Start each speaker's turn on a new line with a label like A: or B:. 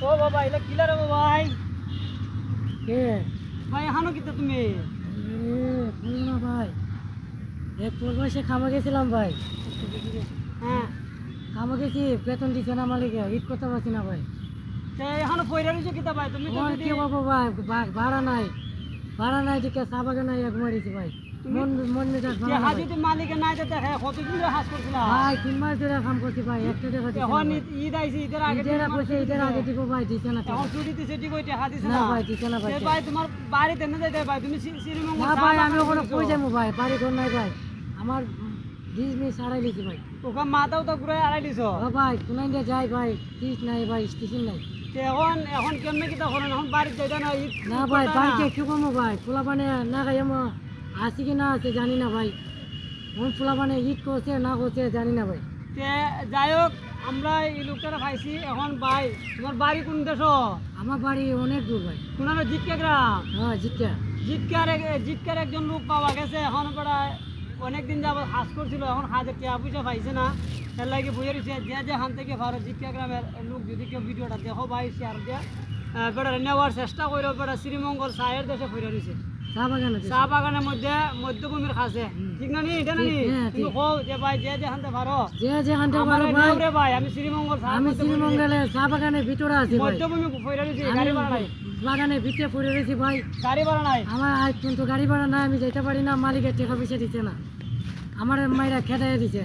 A: ও বাবা এটা কিলা রে ভাই
B: কে
A: ভাই এখানো কিতা তুমি
B: বলো না ভাই তোর বয়সে খামা গেছিলাম ভাই।
A: হ্যাঁ
B: খামা গেছি, বেতন দিচ্ছে না মালিকে, ঈদ করতে পারছি না ভাই।
A: এখানো পয়রা রয়েছে কিতা ভাই তুমি তো
B: আমার
A: যদি
B: কি বাবু ভাই, ভাড়া নাই, ভাড়া নাই দিকে চা বাগানে এক মারিছি ভাই। মন মন মেজাজ ভালো না
A: হাজি
B: ভাই।
A: তো মালিকে নাই দিতে হ্যাঁ কতদিন ধরে হাস করছিলা
B: ভাই 3 মাস ধরে কাম করছি ভাই, একটা টাকা দিচ্ছে না
A: এখন
B: ভাই।
A: ঈদ আইছে ঈদের আগে
B: ঈদের কইছে ঈদের আগে দিব ভাই, দিচ্ছে না টাকা।
A: এখন ছুটি দিছে ঠিক ওইটা হাত দিছে
B: না
A: না
B: ভাই, দিচ্ছে না ভাই।
A: সে ভাই তোমার বাড়িতে না যাইতে ভাই তুমি শ্রীমঙ্গল
B: না ভাই, আমি ওখানে কই যাবো ভাই, বাড়ি ঘর নাই ভাই, আমার বিজনেস ছাড়াই লিছি ভাই।
A: ওখানে মাথাও তো ঘুরে আড়াই দিছ
B: ও ভাই কোনাই দিয়ে যাই ভাই, সিট নাই ভাই, স্টেশন নাই।
A: এখন এখন কেমনে কিতা করেন এখন বাড়িতে যাইতা না ঈদ
B: না ভাই, বাড়িতে কি করবো ভাই, পোলা পানে না খাই আসি কি না আছে জানি না ভাই। কোন পোলা পানে ঈদ করছে না করছে জানি না ভাই।
A: তে যাই হোক আমরা এই লোকটা পাইছি এখন ভাই তোমার বাড়ি কোন দেশ
B: আমার বাড়ি অনেক দূর ভাই।
A: কোন জিটকা গ্রাম
B: হ্যাঁ জিজ্ঞা।
A: জিটকার একজন লোক পাওয়া গেছে এখন প্রায় অনেকদিন যাবত হাজ করছিল এখন হাজের টিয়া পয়সা পাইছে না তার লাগে বইয়ে রয়েছে যে হান থেকে ভারত জিটকা গ্রামের লোক যদি কেউ ভিডিওটা দেখো ভাই শেয়ার দিয়ে বেড়া নেওয়ার চেষ্টা করো বেড়া শ্রীমঙ্গল চায়ের দেশে ফিরে রয়েছে
B: চা বাগান আছে।
A: চা বাগানের মধ্যে মধ্যভূমির কাছে ঠিক না নি এটা না নি
B: হ্যাঁ,
A: তুমি
B: ঠিক।
A: কও যে ভাই যে হানতে পারো
B: যে যেখানটা
A: আমার
B: পারো ভাই।
A: নেও রে ভাই আমি শ্রীমঙ্গল
B: আমি শ্রীমঙ্গলে চা বাগানের ভিতরে আছি ভাই।
A: মধ্যভূমি ফিরে রয়েছে
B: আমি
A: গাড়ি ভাড়া নাই
B: বাগানের ভিতরে পড়ে রয়েছি ভাই।
A: গাড়ি ভাড়া নাই
B: আমার আজ কিন্তু গাড়ি ভাড়া নাই, আমি যেতে পারি না, মালিকের টাকা পয়সা দিচ্ছে না, আমার মাইরা খেদাই দিছে।